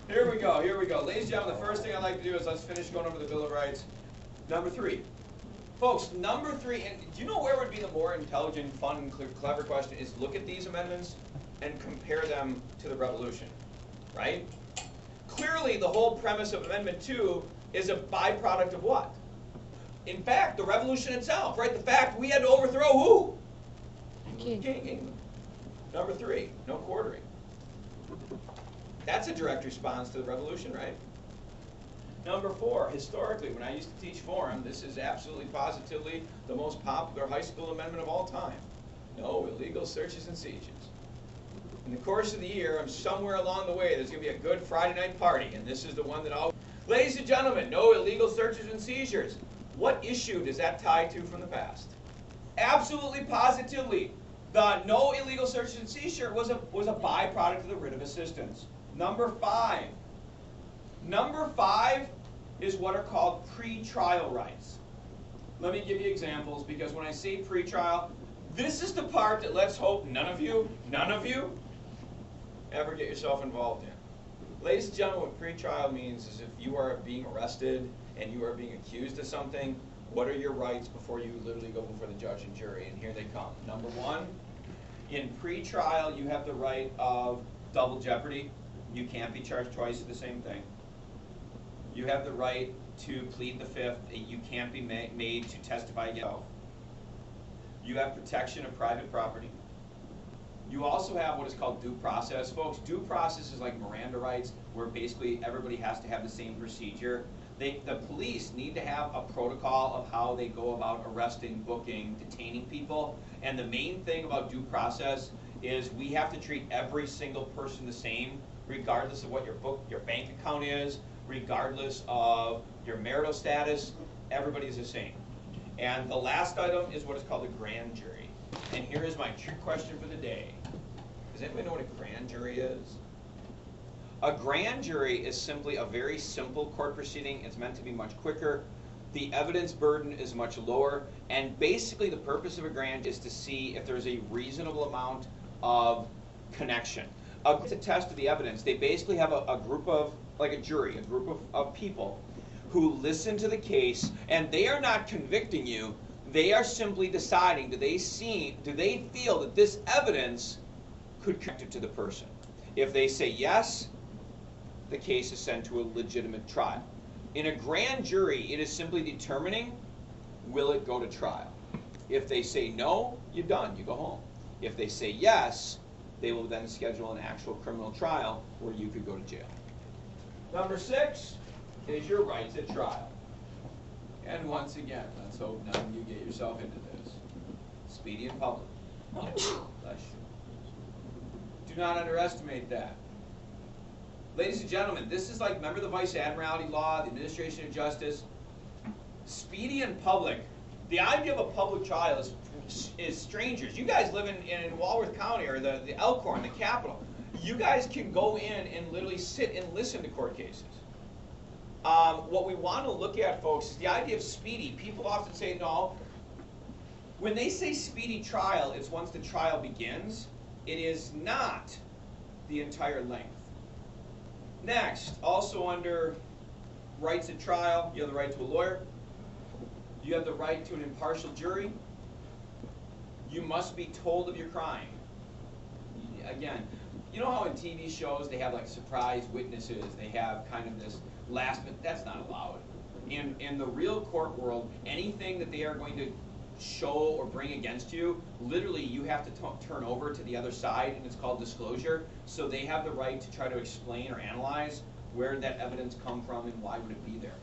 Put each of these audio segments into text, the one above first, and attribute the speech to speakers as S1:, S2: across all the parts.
S1: Here we go, here we go. Ladies and gentlemen, the first thing I'd like to do is let's finish going over the Bill of Rights. Number 3. Folks, number 3, and do you know where would be the more intelligent, fun, and clever question is look at these amendments and compare them to the Revolution, right? Clearly, the whole premise of Amendment 2 is a byproduct of what? In fact, the Revolution itself, right? The fact we had to overthrow who? King England. Number 3, no quartering. That's a direct response to the Revolution, right? Number 4, historically, when I used to teach forum, this is absolutely positively the most popular high school amendment of all time. No illegal searches and seizures. In the course of the year, somewhere along the way, there's going to be a good Friday night party, and this is the one that I'll... Ladies and gentlemen, no illegal searches and seizures. What issue does that tie to from the past? Absolutely, positively, the no illegal searches and seizure was a byproduct of the writ of assistance. Number 5. Number 5 is what are called pre-trial rights. Let me give you examples, because when I say pre-trial, this is the part that let's hope none of you ever get yourself involved in. Ladies and gentlemen, what pre-trial means is if you are being arrested and you are being accused of something, what are your rights before you literally go before the judge and jury? And here they come. Number 1, in pre-trial you have the right of double jeopardy. You can't be charged twice for the same thing. You have the right to plead the fifth. You can't be made to testify against yourself. You have protection of private property. You also have what is called due process. Folks, due process is like Miranda rights, where basically everybody has to have the same procedure. The police need to have a protocol of how they go about arresting, booking, detaining people. And the main thing about due process is we have to treat every single person the same, regardless of what your bank account is, regardless of your marital status. Everybody's the same. And the last item is what is called a grand jury. And here is my trick question for the day. Does anybody know what a grand jury is? A grand jury is simply a very simple court proceeding. It's meant to be much quicker. The evidence burden is much lower. And basically the purpose of a grand is to see if there's a reasonable amount of connection. It's a test of the evidence. They basically have a group of, like a jury, a group of people who listen to the case, and they are not convicting you. They are simply deciding, do they feel that this evidence could connect it to the person? If they say yes, the case is sent to a legitimate trial. In a grand jury, it is simply determining, will it go to trial? If they say no, you're done, you go home. If they say yes, they will then schedule an actual criminal trial where you could go to jail. Number 6 is your rights at trial. And once again, let's hope none of you get yourself into this. Speedy and public. Bless you. Do not underestimate that. Ladies and gentlemen, this is like, remember the Vice Admiralty Law, the Administration of Justice? Speedy and public. The idea of a public trial is strangers. You guys live in Walworth County, or the Elkhorn, the capital. You guys can go in and literally sit and listen to court cases. What we want to look at, folks, is the idea of speedy. People often say no. When they say speedy trial, it's once the trial begins. It is not the entire length. Next, also under rights at trial, you have the right to a lawyer. You have the right to an impartial jury. You must be told of your crime. Again, you know how in TV shows they have like surprise witnesses, they have kind of this last minute, that's not allowed. In the real court world, anything that they are going to show or bring against you, literally you have to turn over to the other side, and it's called disclosure. So they have the right to try to explain or analyze where did that evidence come from and why would it be there.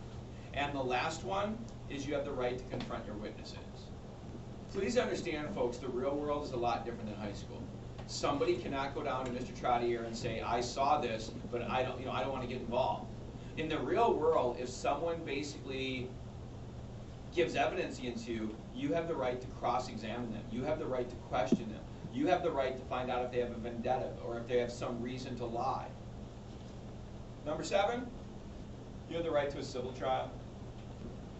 S1: And the last one is you have the right to confront your witnesses. Please understand, folks, the real world is a lot different than high school. Somebody cannot go down to Mr. Trottier and say, I saw this, but I don't want to get involved. In the real world, if someone basically gives evidence against you, you have the right to cross-examine them. You have the right to question them. You have the right to find out if they have a vendetta or if they have some reason to lie. Number 7, you have the right to a civil trial.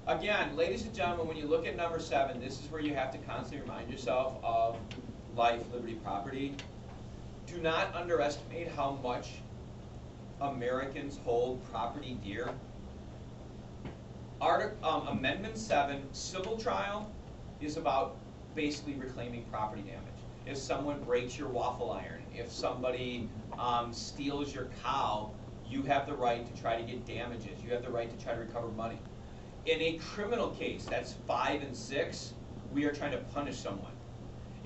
S1: Again, ladies and gentlemen, when you look at number 7, this is where you have to constantly remind yourself of life, liberty, property. Do not underestimate how much Americans hold property dear? Amendment 7, civil trial, is about basically reclaiming property damage. If someone breaks your waffle iron, if somebody steals your cow, you have the right to try to get damages. You have the right to try to recover money. In a criminal case, that's 5 and 6, we are trying to punish someone.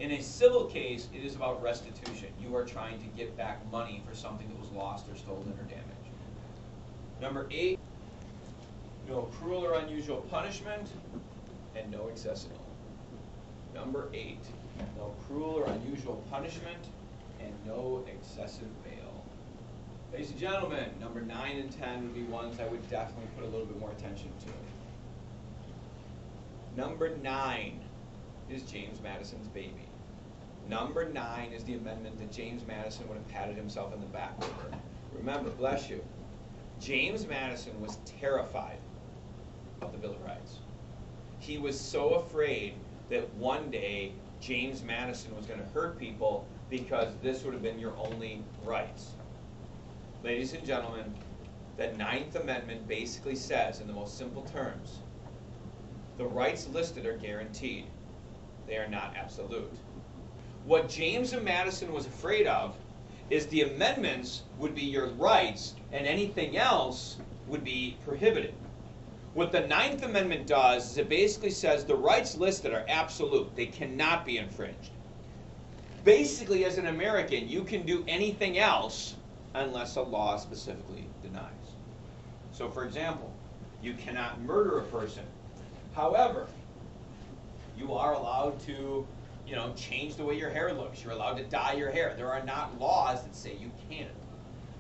S1: In a civil case, it is about restitution. You are trying to get back money for something that was lost or stolen or damaged. Number 8, no cruel or unusual punishment, and no excessive bail. Number 8, no cruel or unusual punishment, and no excessive bail. Ladies and gentlemen, number 9 and 10 would be ones I would definitely put a little bit more attention to. Number 9 is James Madison's baby. Number 9 is the amendment that James Madison would have patted himself in the back over. Remember, bless you, James Madison was terrified of the Bill of Rights. He was so afraid that one day James Madison was going to hurt people because this would have been your only rights. Ladies and gentlemen, the 9th Amendment basically says, in the most simple terms, the rights listed are guaranteed. They are not absolute. What James and Madison was afraid of is the amendments would be your rights and anything else would be prohibited. What the 9th Amendment does is it basically says the rights listed are absolute. They cannot be infringed. Basically, as an American, you can do anything else unless a law specifically denies. So, for example, you cannot murder a person. However, you are allowed to, change the way your hair looks. You're allowed to dye your hair. There are not laws that say you can't.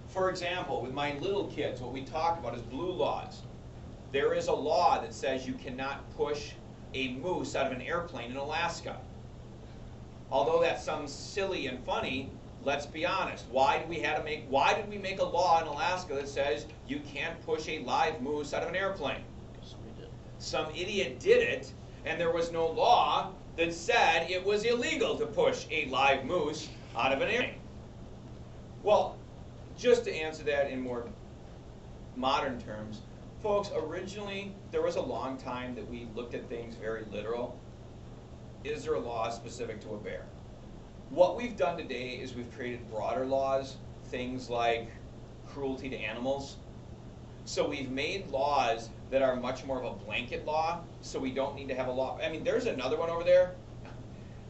S1: For example, with my little kids, what we talk about is blue laws. There is a law that says you cannot push a moose out of an airplane in Alaska. Although that sounds silly and funny, let's be honest. Why did we make a law in Alaska that says you can't push a live moose out of an airplane? Some idiot did it, and there was no law that said it was illegal to push a live moose out of an airplane. Well, just to answer that in more modern terms, folks, originally there was a long time that we looked at things very literal. Is there a law specific to a bear? What we've done today is we've created broader laws, things like cruelty to animals. So we've made laws that are much more of a blanket law, so we don't need to have a law. I mean, there's another one over there.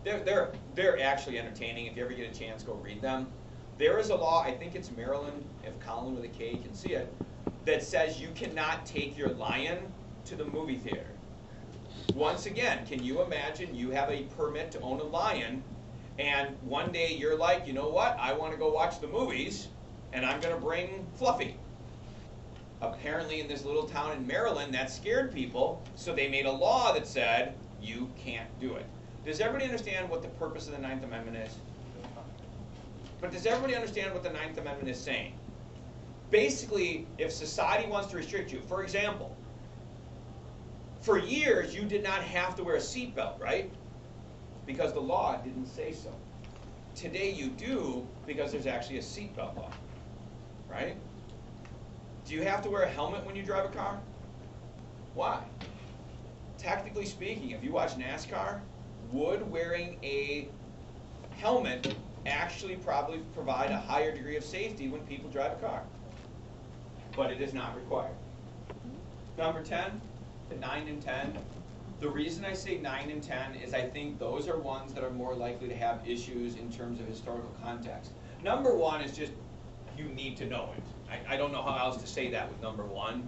S1: They're actually entertaining. If you ever get a chance, go read them. There is a law, I think it's Maryland, if Colin with a K can see it, that says you cannot take your lion to the movie theater. Once again, can you imagine you have a permit to own a lion, and one day you're like, you know what, I want to go watch the movies, and I'm going to bring Fluffy. Apparently in this little town in Maryland, that scared people, so they made a law that said you can't do it. Does everybody understand what the purpose of the 9th Amendment is? But does everybody understand what the 9th Amendment is saying? Basically, if society wants to restrict you, for example, for years you did not have to wear a seatbelt, right? Because the law didn't say so. Today you do, because there's actually a seatbelt law, right? Do you have to wear a helmet when you drive a car? Why? Technically speaking, if you watch NASCAR, would wearing a helmet actually probably provide a higher degree of safety when people drive a car? But it is not required. Number 10, the 9 and 10. The reason I say 9 and 10 is I think those are ones that are more likely to have issues in terms of historical context. Number 1 is just, you need to know it. I don't know how else to say that with number 1.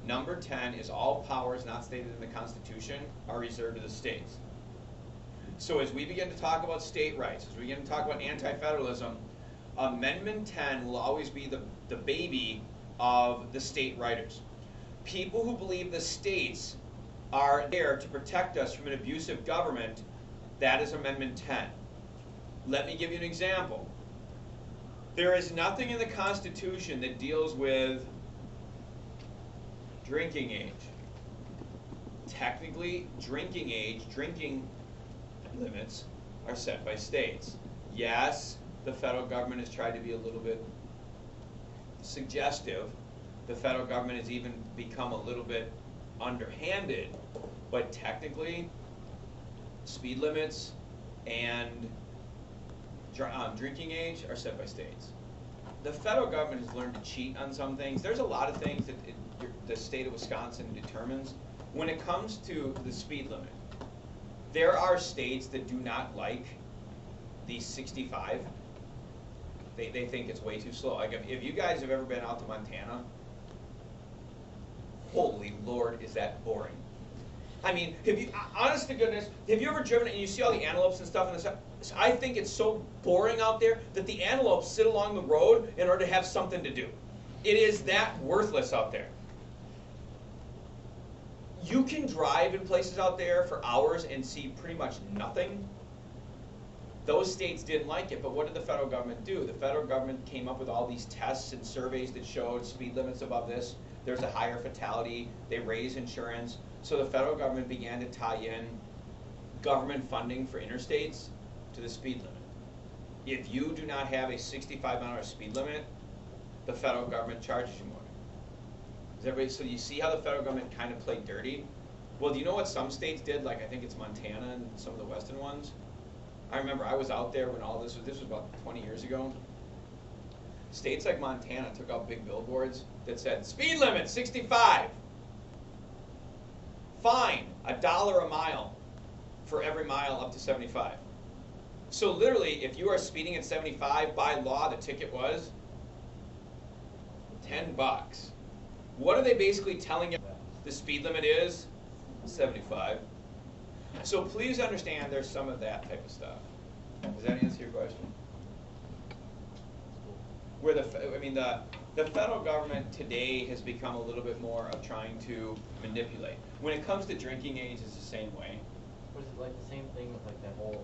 S1: Number 10 is all powers not stated in the Constitution are reserved to the states. So as we begin to talk about state rights, as we begin to talk about anti-federalism, Amendment 10 will always be the baby of the state writers. People who believe the states are there to protect us from an abusive government, that is Amendment 10. Let me give you an example. There is nothing in the Constitution that deals with drinking age. Technically, drinking age, drinking limits are set by states. Yes, the federal government has tried to be a little bit suggestive. The federal government has even become a little bit underhanded, but technically, speed limits and drinking age are set by states. The federal government has learned to cheat on some things. There's a lot of things that the state of Wisconsin determines. When it comes to the speed limit, there are states that do not like the 65. They think it's way too slow. Like if you guys have ever been out to Montana, holy Lord, is that boring. I mean, have you, honest to goodness, have you ever driven and you see all the antelopes and stuff in the side? I think it's so boring out there that the antelopes sit along the road in order to have something to do. It is that worthless out there. You can drive in places out there for hours and see pretty much nothing. Those states didn't like it, but what did the federal government do? The federal government came up with all these tests and surveys that showed speed limits above this. There's a higher fatality. They raise insurance. So the federal government began to tie in government funding for interstates to the speed limit. If you do not have a 65-mile-an-hour speed limit, the federal government charges you more. So you see how the federal government kind of played dirty? Well, do you know what some states did? Like I think it's Montana and some of the western ones. I remember I was out there when all this was about 20 years ago. States like Montana took out big billboards that said, speed limit, 65. Fine, $1 a mile for every mile up to 75. So literally, if you are speeding at 75, by law, the ticket was $10. What are they basically telling you the speed limit is? 75. So please understand there's some of that type of stuff. Does that answer your question? Where the federal government today has become a little bit more of trying to manipulate. When it comes to drinking age, it's the same way.
S2: Was it like the same thing with like that whole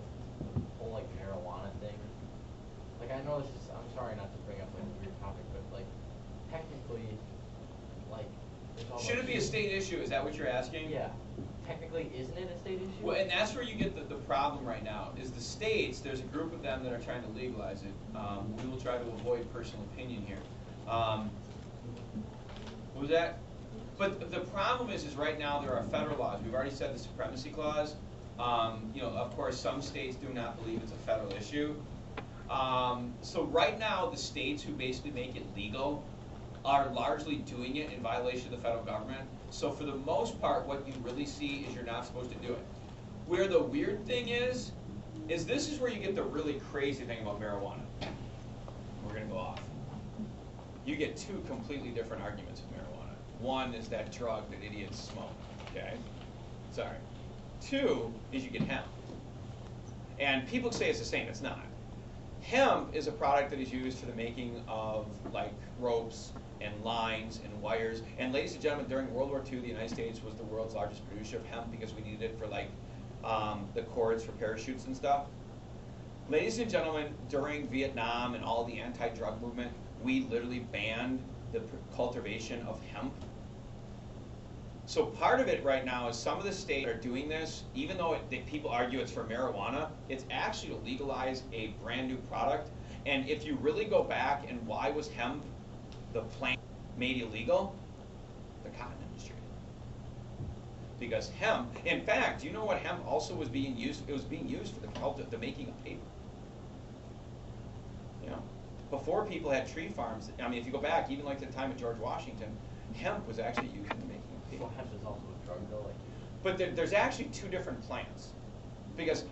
S2: like marijuana thing? Like I know this is, I'm sorry not to bring up like a weird topic, but like technically, like there's all
S1: should it be a state issue? Is that what you're asking?
S2: Yeah. Technically, isn't it a state issue?
S1: Well, and that's where you get the problem right now, is the states, there's a group of them that are trying to legalize it. We will try to avoid personal opinion here. What was that? But the problem is right now there are federal laws. We've already said the supremacy clause. Of course, some states do not believe it's a federal issue. So right now, the states who basically make it legal are largely doing it in violation of the federal government. So for the most part, what you really see is you're not supposed to do it. Where the weird thing is this is where you get the really crazy thing about marijuana. We're going to go off. You get two completely different arguments with marijuana. One is that drug that idiots smoke, okay? Sorry. Two is you get hemp. And people say it's the same, it's not. Hemp is a product that is used for the making of like ropes and lines and wires. And ladies and gentlemen, during World War II, the United States was the world's largest producer of hemp because we needed it for like the cords for parachutes and stuff. Ladies and gentlemen, during Vietnam and all the anti-drug movement, we literally banned the cultivation of hemp. So part of it right now is some of the states are doing this, even though people argue it's for marijuana, it's actually to legalize a brand new product. And if you really go back and why was hemp, the plant, made illegal? The cotton industry. Because hemp, in fact, do you know what hemp also was being used? It was being used for the making of paper. You know, before people had tree farms, I mean, if you go back, even like the time of George Washington, hemp was actually used in the making of paper.
S2: Well, hemp is also a drug though, like.
S1: But there's actually two different plants. Because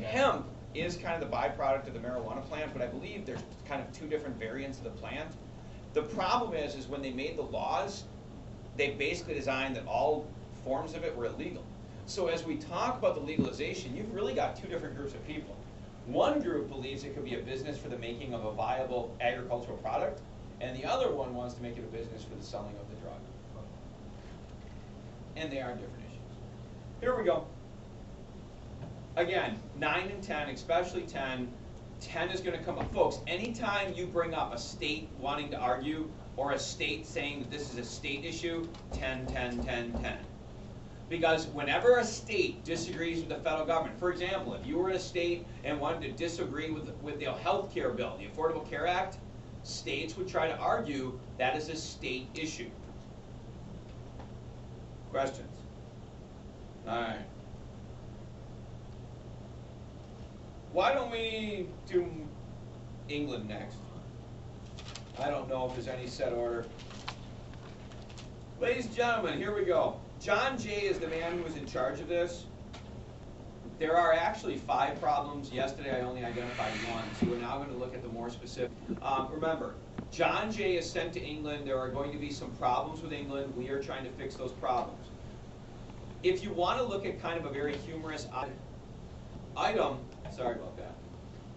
S1: hemp is kind of the byproduct of the marijuana plant, but I believe there's kind of two different variants of the plant. The problem is when they made the laws, they basically designed that all forms of it were illegal. So as we talk about the legalization, you've really got two different groups of people. One group believes it could be a business for the making of a viable agricultural product, and the other one wants to make it a business for the selling of the drug. And they are different issues. Here we go. Again, 9 and 10, especially 10. 10 is going to come up. Folks, anytime you bring up a state wanting to argue or a state saying that this is a state issue, 10, 10, 10, 10. Because whenever a state disagrees with the federal government, for example, if you were in a state and wanted to disagree with the health care bill, the Affordable Care Act, States would try to argue that is a state issue. Questions? All right. Why don't we do England next? I don't know if there's any set order. Ladies and gentlemen, here we go. John Jay is the man who was in charge of this. There are actually 5 problems. Yesterday I only identified 1, so we're now going to look at the more specific. Remember, John Jay is sent to England. There are going to be some problems with England. We are trying to fix those problems. If you want to look at kind of a very humorous item, sorry about that.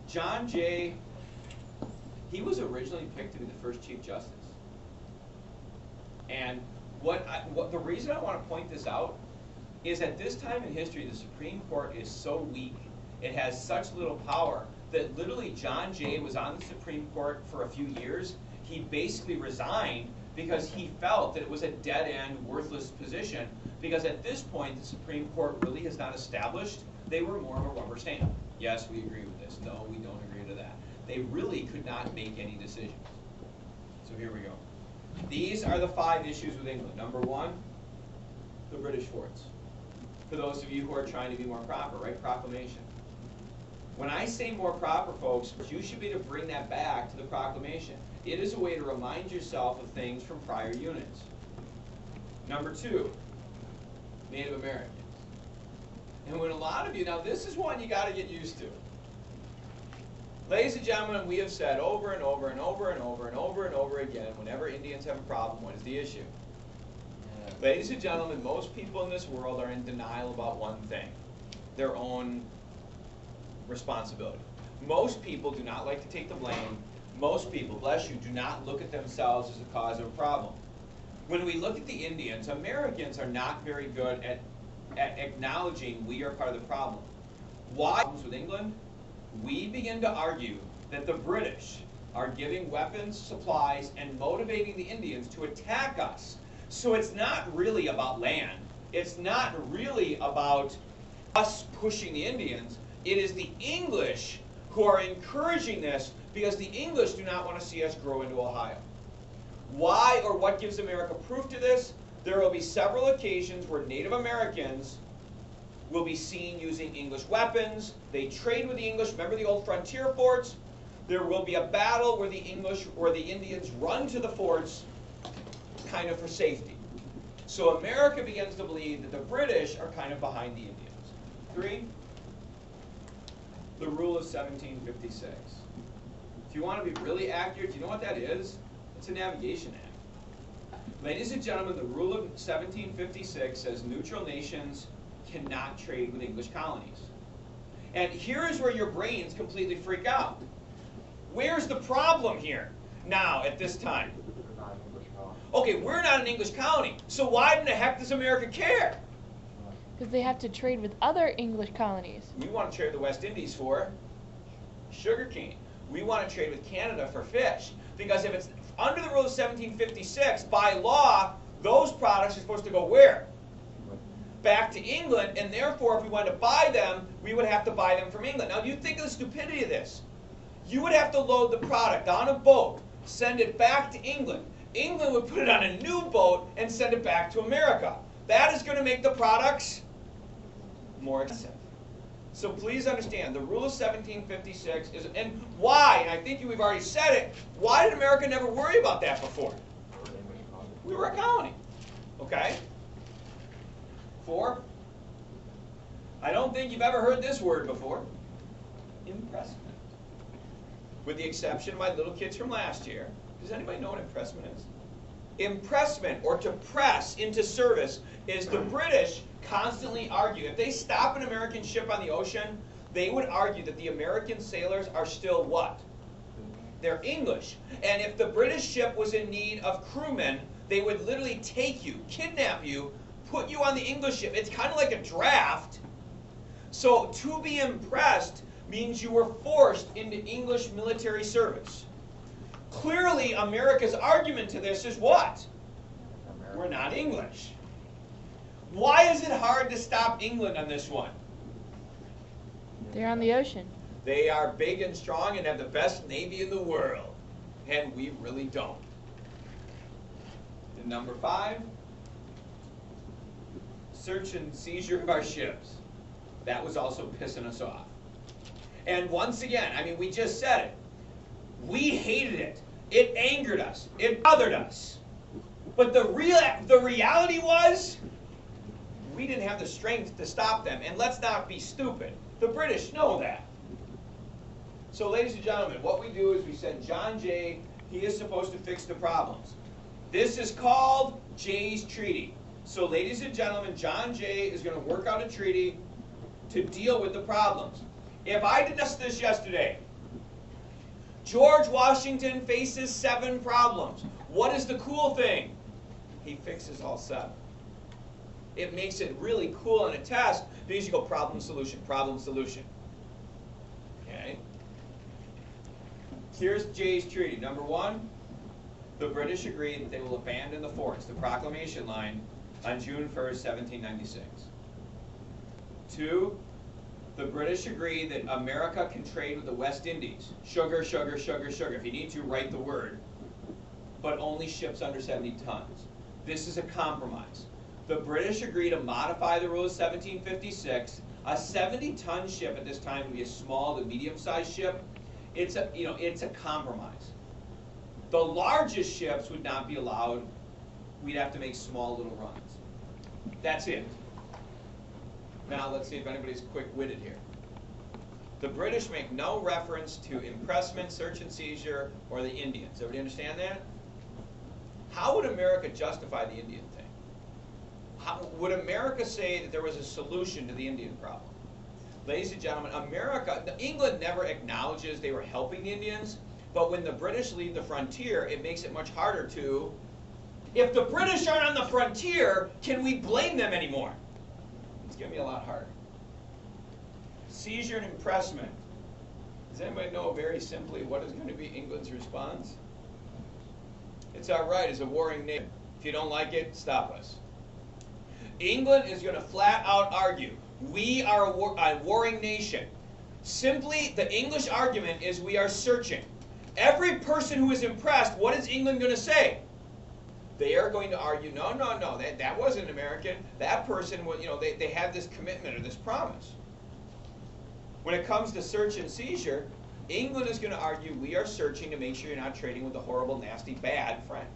S1: John Jay, he was originally picked to be the first Chief Justice. And the reason I want to point this out is at this time in history, the Supreme Court is so weak, it has such little power, that literally John Jay was on the Supreme Court for a few years. He basically resigned because he felt that it was a dead-end, worthless position, because at this point, the Supreme Court really has not established. They were more of a rubber stamp. Yes, we agree with this. No, we don't agree to that. They really could not make any decisions. So here we go. These are the 5 issues with England. Number 1, the British forts. For those of you who are trying to be more proper, right? Proclamation. When I say more proper, folks, you should be to bring that back to the proclamation. It is a way to remind yourself of things from prior units. Number 2, Native Americans. And when a lot of you, now this is one you got to get used to. Ladies and gentlemen, we have said over and over and over and over and over and over again, whenever Indians have a problem, what is the issue? Ladies and gentlemen, most people in this world are in denial about one thing: their own responsibility. Most people do not like to take the blame. Most people, bless you, do not look at themselves as a cause of a problem. When we look at the Indians, Americans are not very good at acknowledging we are part of the problem. Why? With England, we begin to argue that the British are giving weapons, supplies, and motivating the Indians to attack us. So it's not really about land. It's not really about us pushing the Indians. It is the English who are encouraging this because the English do not want to see us grow into Ohio. Why or what gives America proof to this? There will be several occasions where Native Americans will be seen using English weapons. They trade with the English. Remember the old frontier forts? There will be a battle where the Indians run to the forts kind of for safety. So America begins to believe that the British are kind of behind the Indians. 3, the Rule of 1756. If you want to be really accurate, do you know what that is? It's a navigation act. Ladies and gentlemen, the Rule of 1756 says neutral nations cannot trade with English colonies. And here is where your brains completely freak out. Where's the problem here now at this time? Okay, we're not an English colony, so why in the heck does America care?
S3: Because they have to trade with other English colonies.
S1: We want to trade with the West Indies for sugarcane. We want to trade with Canada for fish. Because if it's under the Rule of 1756, by law, those products are supposed to go where? Back to England, and therefore if we wanted to buy them, we would have to buy them from England. Now, you think of the stupidity of this. You would have to load the product on a boat, send it back to England. England would put it on a new boat and send it back to America. That is going to make the products more expensive. So please understand, the Rule of 1756 is, and why, and I think we've already said it, why did America never worry about that before? We were a colony. Okay? 4, I don't think you've ever heard this word before. Impressment. With the exception of my little kids from last year. Does anybody know what impressment is? Impressment, or to press into service, is the British constantly argue. If they stop an American ship on the ocean, they would argue that the American sailors are still what? They're English. And if the British ship was in need of crewmen, they would literally take you, kidnap you, put you on the English ship. It's kind of like a draft. So to be impressed means you were forced into English military service. Clearly, America's argument to this is what? We're not English. Why is it hard to stop England on this one?
S3: They're on the ocean.
S1: They are big and strong and have the best navy in the world. and we really don't. And number 5, search and seizure of our ships. That was also pissing us off. And once again, I mean, we just said it. We hated it. It angered us. It bothered us. But the reality was, we didn't have the strength to stop them. And let's not be stupid. The British know that. So ladies and gentlemen, what we do is we send John Jay. He is supposed to fix the problems. This is called Jay's Treaty. So ladies and gentlemen, John Jay is going to work out a treaty to deal with the problems. If I discussed this yesterday, George Washington faces 7 problems. What is the cool thing? He fixes all 7. It makes it really cool on a test because you go problem, solution, problem, solution. Okay? Here's Jay's Treaty. Number 1, the British agree that they will abandon the forts, the proclamation line, on June 1st, 1796. 2, the British agree that America can trade with the West Indies. Sugar, sugar, sugar, sugar. If you need to, write the word. But only ships under 70 tons. This is a compromise. The British agree to modify the rule of 1756. A 70-ton ship at this time would be a small to medium-sized ship. It's a compromise. The largest ships would not be allowed. We'd have to make small little runs. That's it. Now let's see if anybody's quick-witted here. The British make no reference to impressment, search and seizure, or the Indians. Everybody understand that? How would America justify the Indian thing? Would America say that there was a solution to the Indian problem? Ladies and gentlemen, England never acknowledges they were helping the Indians, but when the British leave the frontier, it makes it much harder to. If the British aren't on the frontier, can we blame them anymore? It's going to be a lot harder. Seizure and impressment. Does anybody know very simply what is going to be England's response? It's our right as a warring nation. If you don't like it, stop us. England is going to flat out argue, we are a warring nation. Simply, the English argument is we are searching. Every person who is impressed, what is England going to say? They are going to argue, no, no, no, that wasn't American. That person, they had this commitment or this promise. When it comes to search and seizure, England is going to argue, we are searching to make sure you're not trading with the horrible, nasty, bad French.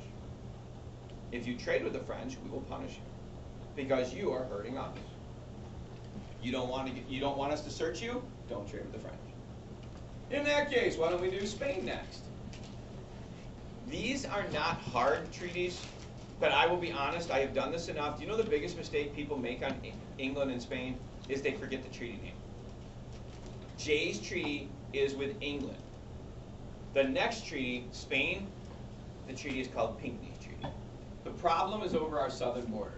S1: If you trade with the French, we will punish you because you are hurting us. You don't want us to search you? Don't trade with the French. In that case, why don't we do Spain next? These are not hard treaties, but I will be honest, I have done this enough. Do you know the biggest mistake people make on England and Spain is they forget the treaty name. Jay's treaty is with England. The next treaty, Spain, the treaty is called Pinckney's Treaty. The problem is over our southern border.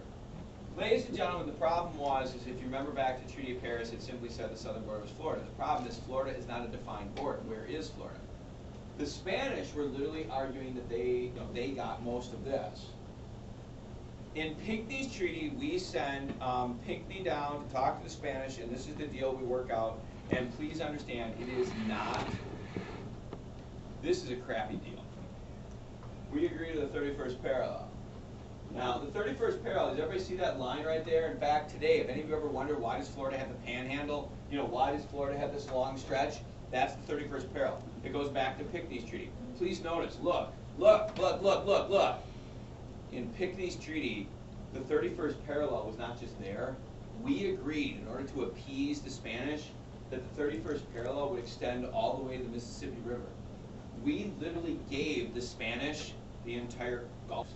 S1: Ladies and gentlemen, the problem is if you remember back to the Treaty of Paris, it simply said the southern border was Florida. The problem is Florida is not a defined border. Where is Florida? The Spanish were literally arguing that they got most of this. In Pinckney's treaty, we send Pinckney down to talk to the Spanish, and this is the deal we work out. And please understand, this is a crappy deal. We agree to the 31st parallel. Now, the 31st parallel, does everybody see that line right there? In fact, today, if any of you ever wonder why does Florida have the panhandle, why does Florida have this long stretch? That's the 31st parallel. It goes back to Pinckney's treaty. Please notice, look. In Pinckney's treaty, the 31st parallel was not just there. We agreed, in order to appease the Spanish, that the 31st parallel would extend all the way to the Mississippi River. We literally gave the Spanish the entire Gulf.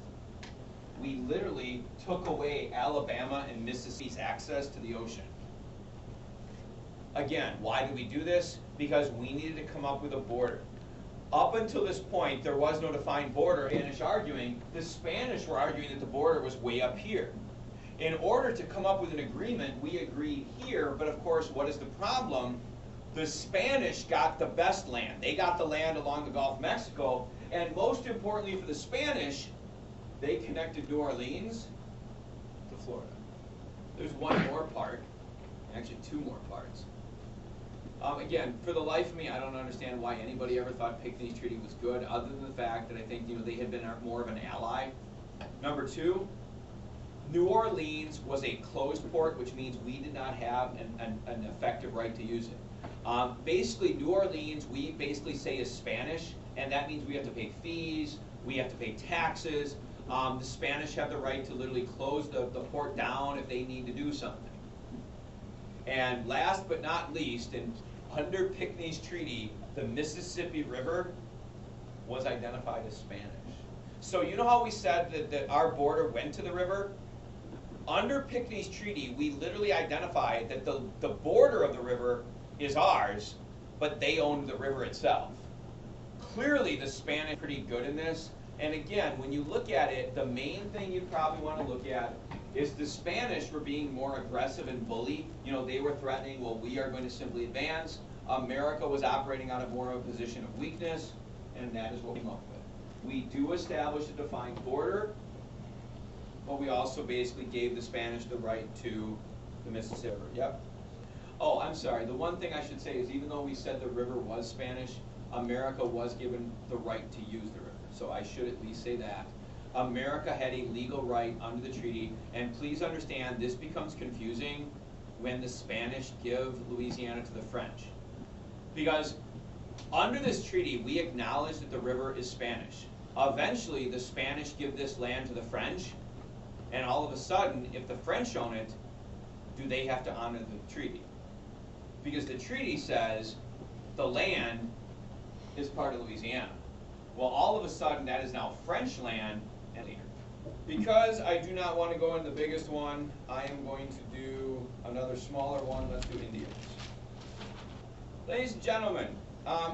S1: We literally took away Alabama and Mississippi's access to the ocean. Again, why did we do this? Because we needed to come up with a border. Up until this point, there was no defined border. The Spanish were arguing that the border was way up here. In order to come up with an agreement, we agreed here, but of course, what is the problem? The Spanish got the best land. They got the land along the Gulf of Mexico, and most importantly for the Spanish, they connected New Orleans to Florida. There's one more part, actually 2 more parts. Again, for the life of me, I don't understand why anybody ever thought Pinckney's Treaty was good, other than the fact that I think they had been more of an ally. Number two, New Orleans was a closed port, which means we did not have an effective right to use it. Basically, New Orleans, we basically say is Spanish, and that means we have to pay fees, we have to pay taxes. The Spanish have the right to literally close the port down if they need to do something. And last but not least, under Pinckney's Treaty, the Mississippi River was identified as Spanish. So you know how we said that our border went to the river? Under Pinckney's Treaty, we literally identified that the border of the river is ours, but they owned the river itself. Clearly, the Spanish are pretty good in this. And again, when you look at it, the main thing you probably want to look at is the Spanish were being more aggressive and bully. They were threatening, well, we are going to simply advance. America was operating out of more of a position of weakness, and that is what we came up with. We do establish a defined border, but we also basically gave the Spanish the right to the Mississippi River. Yep. Oh, I'm sorry. The one thing I should say is even though we said the river was Spanish, America was given the right to use the river. So I should at least say that. America had a legal right under the treaty, and please understand this becomes confusing when the Spanish give Louisiana to the French. Because under this treaty, we acknowledge that the river is Spanish. Eventually, the Spanish give this land to the French, and all of a sudden, if the French own it, do they have to honor the treaty? Because the treaty says the land is part of Louisiana. Well, all of a sudden, that is now French land and later. Because I do not want to go into the biggest one, I am going to do another smaller one. Let's do Indians. Ladies and gentlemen,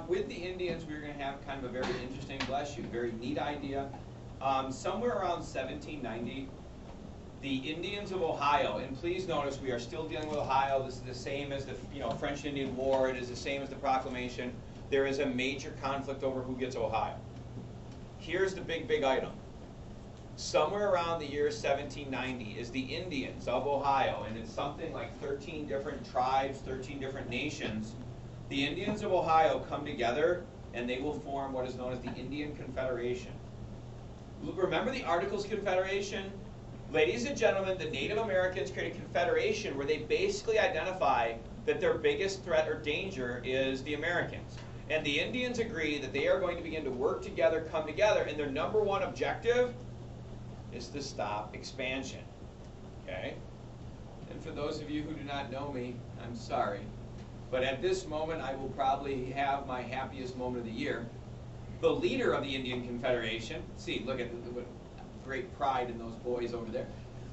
S1: with the Indians, we're going to have kind of a very interesting, bless you, very neat idea. Somewhere around 1790, the Indians of Ohio, and please notice we are still dealing with Ohio. This is the same as the French-Indian War. It is the same as the Proclamation. There is a major conflict over who gets Ohio. Here's the big item. Somewhere around the year 1790 is the Indians of Ohio, and it's something like 13 different tribes, 13 different nations. The Indians of Ohio come together, and they will form what is known as the Indian Confederation. Remember the Articles of Confederation? Ladies and gentlemen, the Native Americans create a confederation where they basically identify that their biggest threat or danger is the Americans. And the Indians agree that they are going to begin to work together, come together, and their number one objective is to stop expansion. Okay? And for those of you who do not know me, I'm sorry. But at this moment, I will probably have my happiest moment of the year. The leader of the Indian Confederation, see, look at what great pride in those boys over there.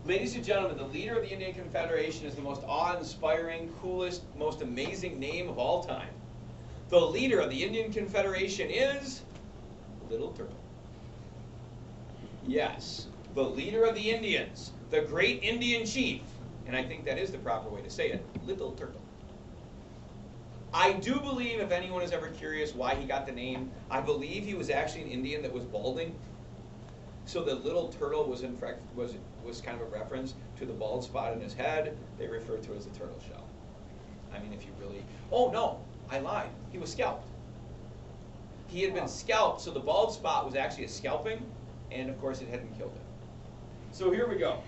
S1: Ladies and gentlemen, the leader of the Indian Confederation is the most awe-inspiring, coolest, most amazing name of all time. The leader of the Indian Confederation is Little Turtle. Yes, the leader of the Indians, the great Indian chief, and I think that is the proper way to say it, Little Turtle. I do believe, if anyone is ever curious why he got the name, I believe he was actually an Indian that was balding. So the little turtle was in fact was kind of a reference to the bald spot in his head. They referred to it as the turtle shell. I mean, if you really, oh no, I lied. He was scalped. He had been scalped, so the bald spot was actually a scalping, and of course it hadn't killed him. So here we go.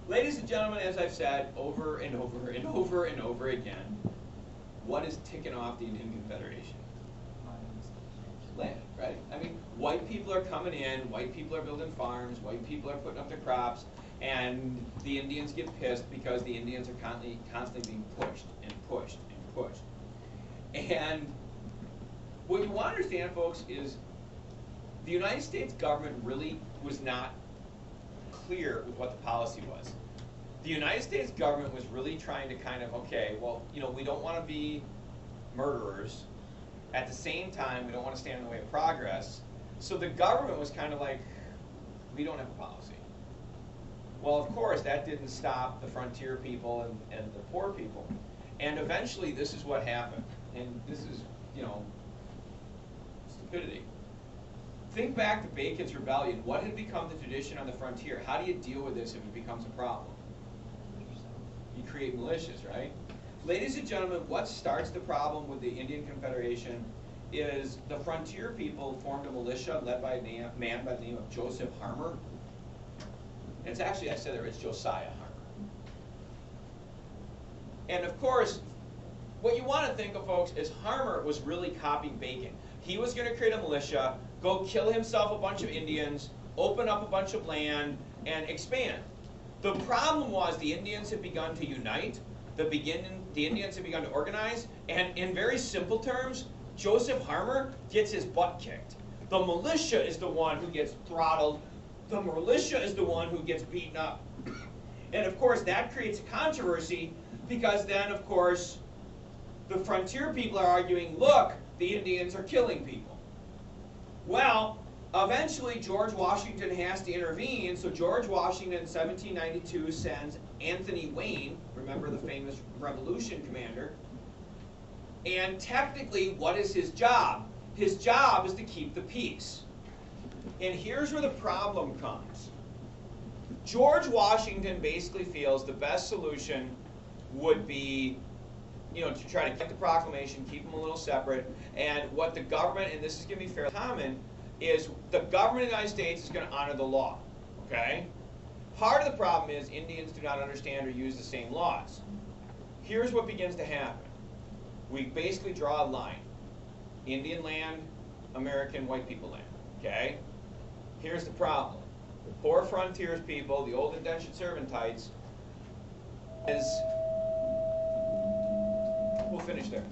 S1: Ladies and gentlemen, as I've said over and over and over and over again, what is ticking off the Indian Confederation? Land, right? I mean, white people are coming in, white people are building farms, white people are putting up their crops, and the Indians get pissed because the Indians are constantly being pushed and pushed and pushed. And what you want to understand, folks, is the United States government really was not clear with what the policy was. The United States government was really trying to kind of, okay, well, we don't want to be murderers. At the same time, we don't want to stand in the way of progress. So the government was kind of like, we don't have a policy. Well, of course, that didn't stop the frontier people and the poor people. And eventually, this is what happened. And this is, stupidity. Think back to Bacon's Rebellion. What had become the tradition on the frontier? How do you deal with this if it becomes a problem? You create militias, right? Ladies and gentlemen, what starts the problem with the Indian Confederation is the frontier people formed a militia led by a man by the name of Joseph Harmer. And it's actually, I said there, it's Josiah Harmer. And of course, what you want to think of, folks, is Harmer was really copying Bacon. He was going to create a militia, go kill himself a bunch of Indians, open up a bunch of land, and expand. The problem was the Indians had begun to unite, the Indians had begun to organize, and in very simple terms, Joseph Harmer gets his butt kicked. The militia is the one who gets throttled. The militia is the one who gets beaten up. And of course, that creates a controversy because then, of course, the frontier people are arguing, look, the Indians are killing people. Well, eventually George Washington has to intervene, so George Washington in 1792 sends Anthony Wayne, remember the famous Revolution commander, and technically, what is his job? His job is to keep the peace. And here's where the problem comes. George Washington basically feels the best solution would be, to try to get the proclamation, keep them a little separate, and what the government, and this is going to be fairly common, is the government of the United States is going to honor the law, okay? Part of the problem is Indians do not understand or use the same laws. Here's what begins to happen. We basically draw a line. Indian land, American white people land, okay? Here's the problem. The poor frontiers people, the old indentured servantites, we'll finish there.